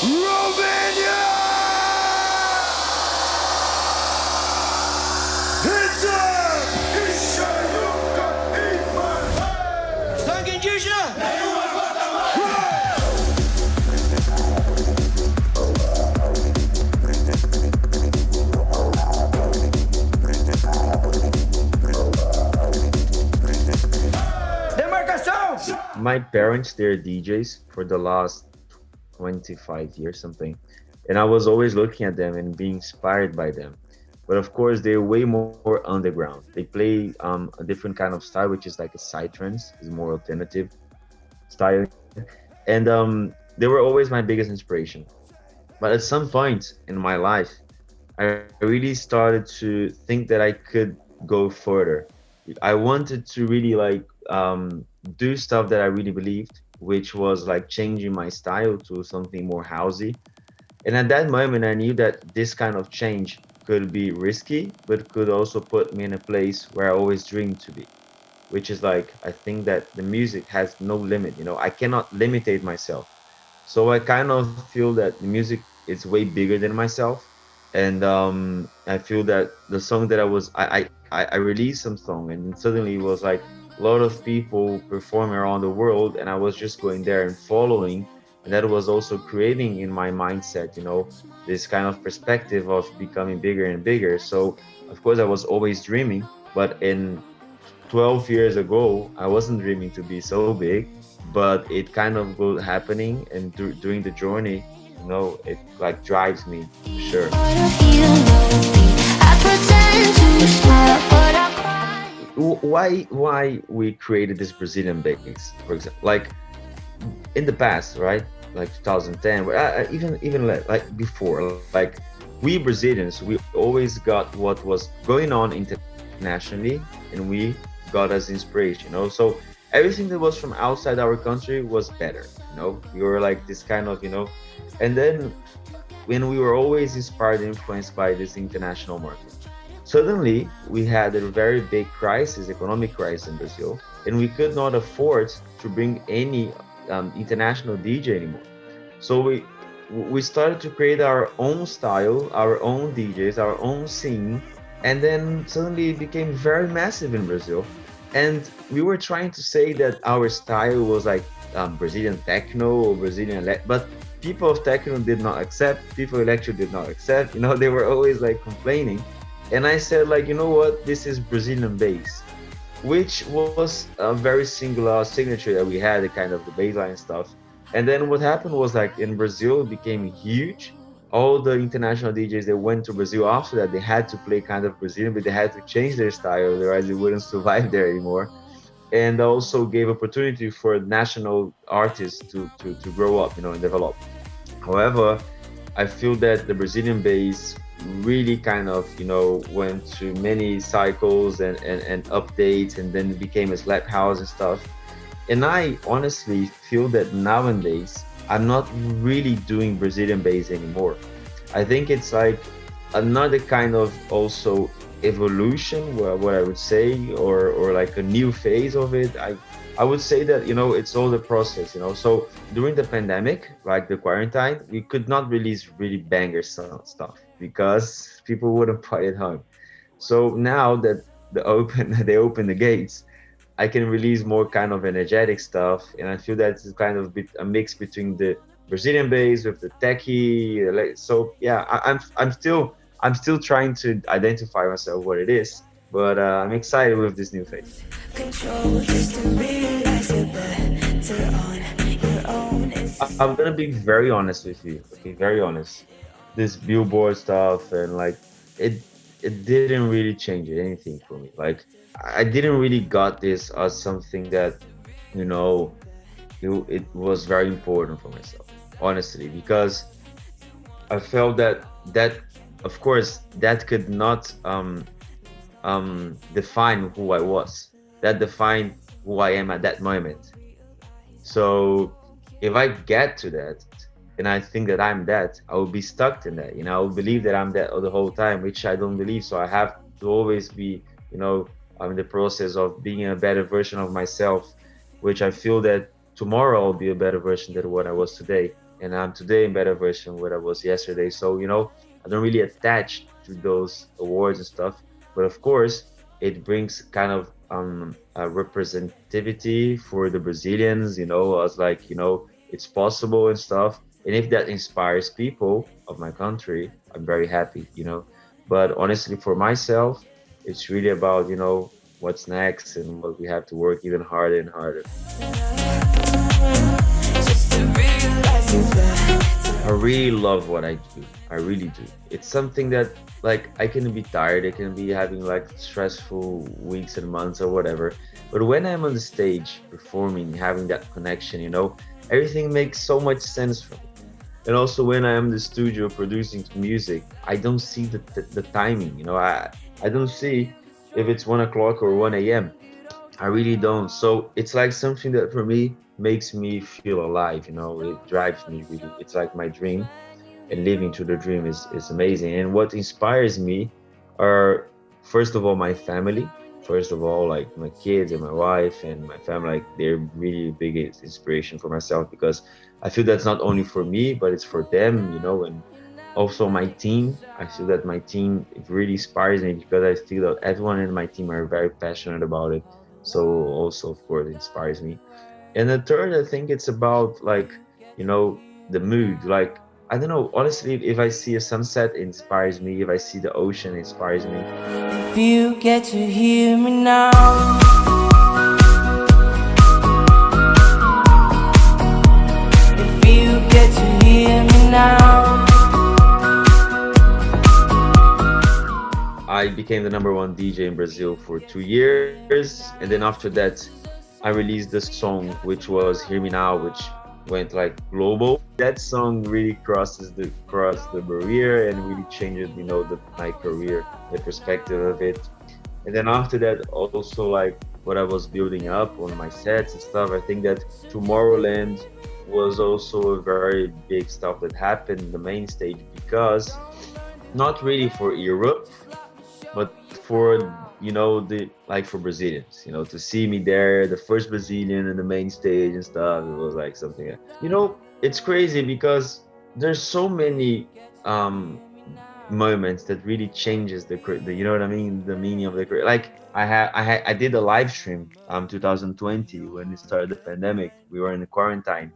Romania! Hands up! Stankin' Jushna! Demarcação! My parents, they're DJs for the last 25 years, something. And I was always looking at them and being inspired by them. But of course, they're way more underground. They play a different kind of style, which is like a psytrance, is more alternative style. And they were always my biggest inspiration. But at some point in my life, I really started to think that I could go further. I wanted to really like do stuff that I really believed, which was like changing my style to something more housey. And at that moment, I knew that this kind of change could be risky, but could also put me in a place where I always dreamed to be, which is like, I think that the music has no limit, I cannot limitate myself. So I kind of feel that the music is way bigger than myself. And I feel that the song that I released some song and suddenly it was like a lot of people performing around the world and I was just going there and following, and that was also creating in my mindset, this kind of perspective of becoming bigger and bigger. So of course I was always dreaming, but in 12 years ago I wasn't dreaming to be so big, but it kind of go happening, and during the journey, it like drives me for sure. Why we created this Brazilian bass, for example, like in the past, right? Like 2010, like before, like we Brazilians, we always got what was going on internationally, and we got as inspiration, So everything that was from outside our country was better, We were like this kind of, and then when we were always inspired and influenced by this international market. Suddenly, we had a very big crisis, economic crisis in Brazil, and we could not afford to bring any international DJ anymore. So we started to create our own style, our own DJs, our own scene, and then suddenly it became very massive in Brazil. And we were trying to say that our style was like Brazilian techno or but people of techno did not accept, people electro did not accept, they were always like complaining. And I said, like, you know what, this is Brazilian bass, which was a very singular signature that we had, the kind of the bassline stuff. And then what happened was, like, in Brazil, it became huge. All the international DJs that went to Brazil after that, they had to play kind of Brazilian, but they had to change their style, otherwise they wouldn't survive there anymore. And also gave opportunity for national artists to grow up, and develop. However, I feel that the Brazilian bass really kind of, went through many cycles and updates, and then it became a slap house and stuff. And I honestly feel that nowadays I'm not really doing Brazilian bass anymore. I think it's like another kind of also evolution, what I would say, or like a new phase of it. I would say that, it's all the process, So during the pandemic, like the quarantine, we could not release really banger stuff because people wouldn't play at home. So now that they open the gates, I can release more kind of energetic stuff, and I feel that it's kind of a mix between the Brazilian bass with the techie. So yeah, I'm still trying to identify myself what it is, but I'm excited with this new phase. I'm gonna be very honest with you. Okay, very honest. This billboard stuff and like it, it didn't really change anything for me. Like I didn't really got this as something that, you know, it was very important for myself, honestly, because I felt that of course that could not define who I was. That defined who I am at that moment. So if I get to that and I think that I'm that, I will be stuck in that. I will believe that I'm that the whole time, which I don't believe. So I have to always be, I'm in the process of being a better version of myself, which I feel that tomorrow I'll be a better version than what I was today. and I'm today in better version what I was yesterday. So I don't really attach to those awards and stuff, but of course it brings kind of a representativity for the Brazilians, as like it's possible and stuff. And if that inspires people of my country, I'm very happy. But honestly, for myself, it's really about what's next and what we have to work even harder and harder. I really love what I do. I really do. It's something that like I can be tired, I can be having like stressful weeks and months or whatever. But when I'm on the stage performing, having that connection, everything makes so much sense for me. And also when I am in the studio producing music, I don't see the timing, I don't see if it's 1 o'clock or 1 a.m. I really don't. So it's like something that for me makes me feel alive, it drives me really. It's like my dream, and living to the dream is amazing. And what inspires me are, first of all, my family. First of all, like my kids and my wife and my family, like they're really big inspiration for myself, because I feel that's not only for me, but it's for them, and also my team. I feel that my team, it really inspires me because I feel that everyone in my team are very passionate about it. So also, of course, it inspires me. And the third, I think it's about like, the mood. Like, I don't know, honestly, if I see a sunset, it inspires me. If I see the ocean, it inspires me. If you get to hear me now, if you get to hear me now. I became the #1 DJ in Brazil for 2 years. And then after that, I released the song, which was Hear Me Now, which went like global. That song really crossed the barrier and really changed, my career, the perspective of it. And then after that, also like what I was building up on my sets and stuff, I think that Tomorrowland was also a very big stuff that happened in the main stage, because not really for Europe, but for the like for Brazilians, to see me there, the first Brazilian in the main stage and stuff, it was like something. It's crazy because there's so many um moments that really changes the you know what I mean, the meaning of the career. Like I did a live stream 2020 when it started the pandemic. We were in the quarantine,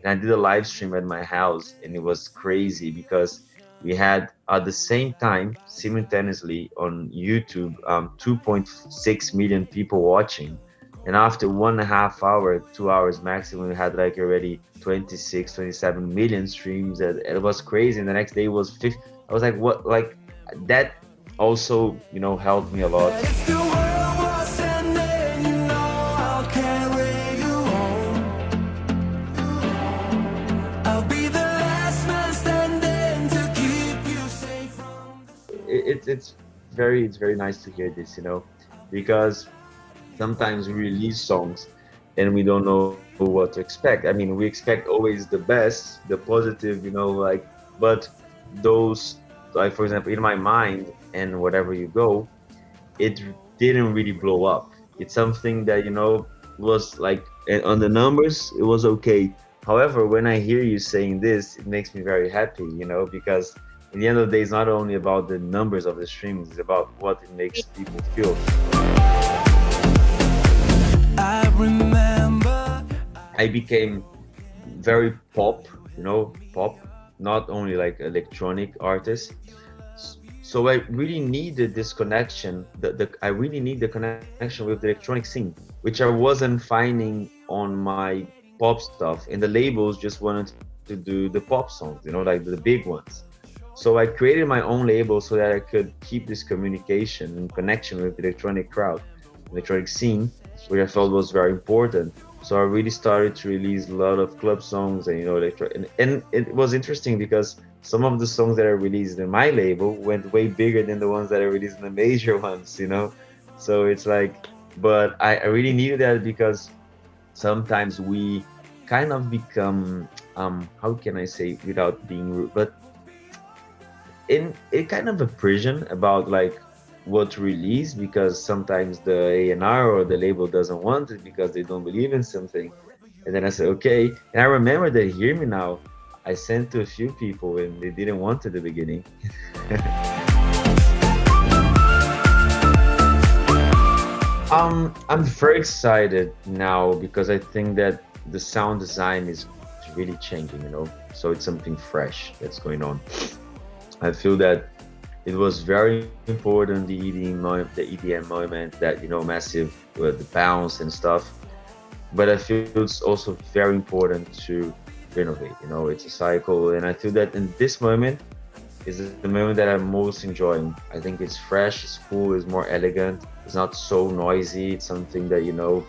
and I did a live stream at my house, and it was crazy because we had at the same time simultaneously on YouTube 2.6 million people watching, and after 1.5 hour, 2 hours maximum, we had like already 26, 27 million streams, and it was crazy. And the next day was 50. I was like, what? Like that also, helped me a lot. If the world was ending, I'll carry you home. I'll be the last man standing to keep you safe from It's very nice to hear this, because sometimes we release songs and we don't know what to expect. I mean, we expect always the best, the positive, like, but those, like, for example, in my mind and wherever you go, it didn't really blow up. It's something that, was like on the numbers, it was okay. However, when I hear you saying this, it makes me very happy, because in the end of the day, it's not only about the numbers of the streams, it's about what it makes people feel. I remember. I became very pop, pop, not only like electronic artist. So I really needed this connection. I really need the connection with the electronic scene, which I wasn't finding on my pop stuff. And the labels just wanted to do the pop songs, like the big ones. So I created my own label so that I could keep this communication and connection with the electronic crowd, electronic scene, which I felt was very important. So I really started to release a lot of club songs and and it was interesting because some of the songs that I released in my label went way bigger than the ones that I released in the major ones. So it's like, but I really needed that because sometimes we kind of become how can I say without being rude, but in kind of a prison about like what to release, because sometimes the A&R or the label doesn't want it because they don't believe in something. And then I said, okay. And I remember that Hear Me Now, I sent to a few people and they didn't want at the beginning. I'm very excited now because I think that the sound design is really changing, you know. So it's something fresh that's going on. I feel that it was very important the EDM moment, that, you know, massive with the bounce and stuff. But I feel it's also very important to renovate. You know, it's a cycle, and I feel that in this moment is the moment that I'm most enjoying. I think it's fresh, it's cool, it's more elegant, it's not so noisy. It's something that, you know,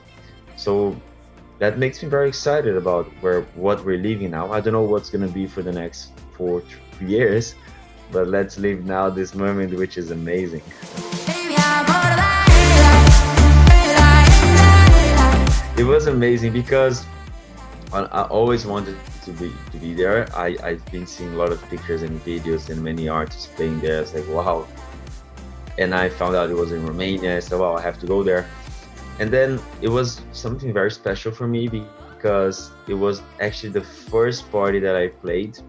so that makes me very excited about what we're living now. I don't know what's gonna be for the next 4 years, but let's live now this moment, which is amazing. It was amazing because I always wanted to be there. I've been seeing a lot of pictures and videos and many artists playing there. I was like, wow. And I found out it was in Romania. I said, wow, I have to go there. And then it was something very special for me because it was actually the first party that I played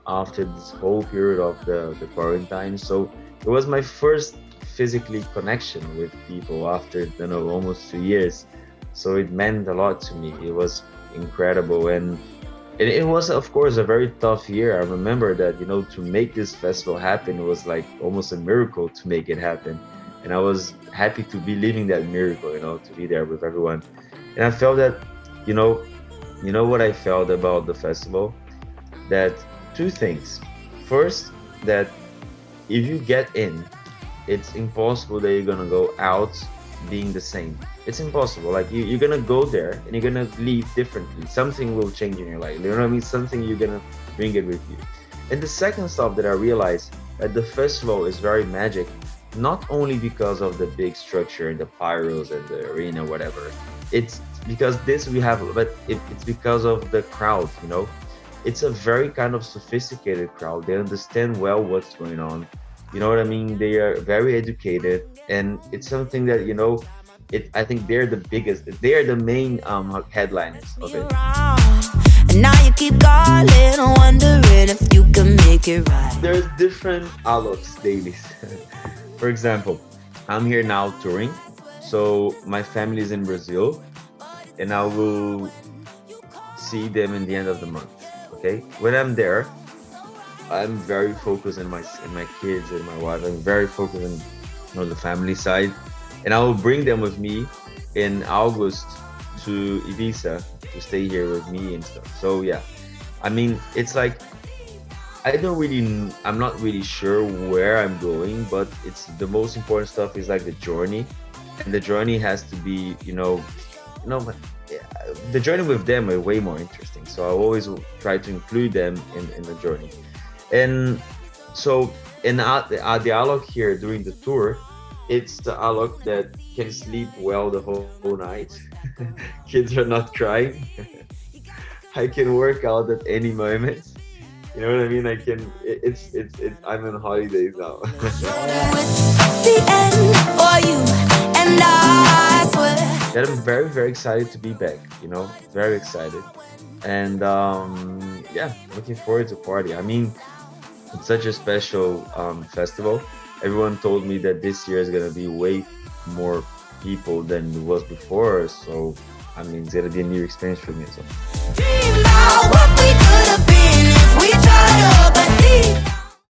after this whole period of the quarantine. So it was my first physically connection with people after, you know, almost 2 years. So it meant a lot to me. It was incredible, and it was, of course, a very tough year. I remember that, you know, to make this festival happen, it was like almost a miracle to make it happen. And I was happy to be living that miracle, you know, to be there with everyone. And I felt that, you know what I felt about the festival? That two things. First, that if you get in, it's impossible that you're gonna go out being the same. It's impossible. Like you're gonna go there and you're gonna leave differently. Something will change in your life. You know what I mean? Something you're gonna bring it with you. And the second stuff that I realized, that the festival is very magic, not only because of the big structure and the pyros and the arena, whatever. It's because this we have, but it's because of the crowd. You know, it's a very kind of sophisticated crowd. They understand well what's going on. You know what I mean? They are very educated, and it's something that, you know, I think they're the biggest. They are the main headliners of it. And now you keep calling, wondering if you can make it right. There's different Alok's dailies. For example, I'm here now touring, so my family is in Brazil, and I will see them in the end of the month. Okay, when I'm there, I'm very focused on my kids and my wife. I'm very focused on, you know, the family side, and I will bring them with me in August to Ibiza to stay here with me and stuff. So yeah, I mean, it's like I'm not really sure where I'm going, but it's the most important stuff is like the journey, and the journey has to be, but the journey with them are way more interesting. So I always try to include them in the journey. And so the Alok here during the tour, it's the Alok that can sleep well the whole night. Kids are not crying. I can work out at any moment. You know what I mean? I can. I'm on holidays now. That I'm very, very excited to be back. You know, very excited, and yeah, looking forward to party. I mean, it's such a special festival. Everyone told me that this year is gonna be way more people than it was before. So I mean, it's gonna be a new experience for me. So. Dream about what we could have been if we tried.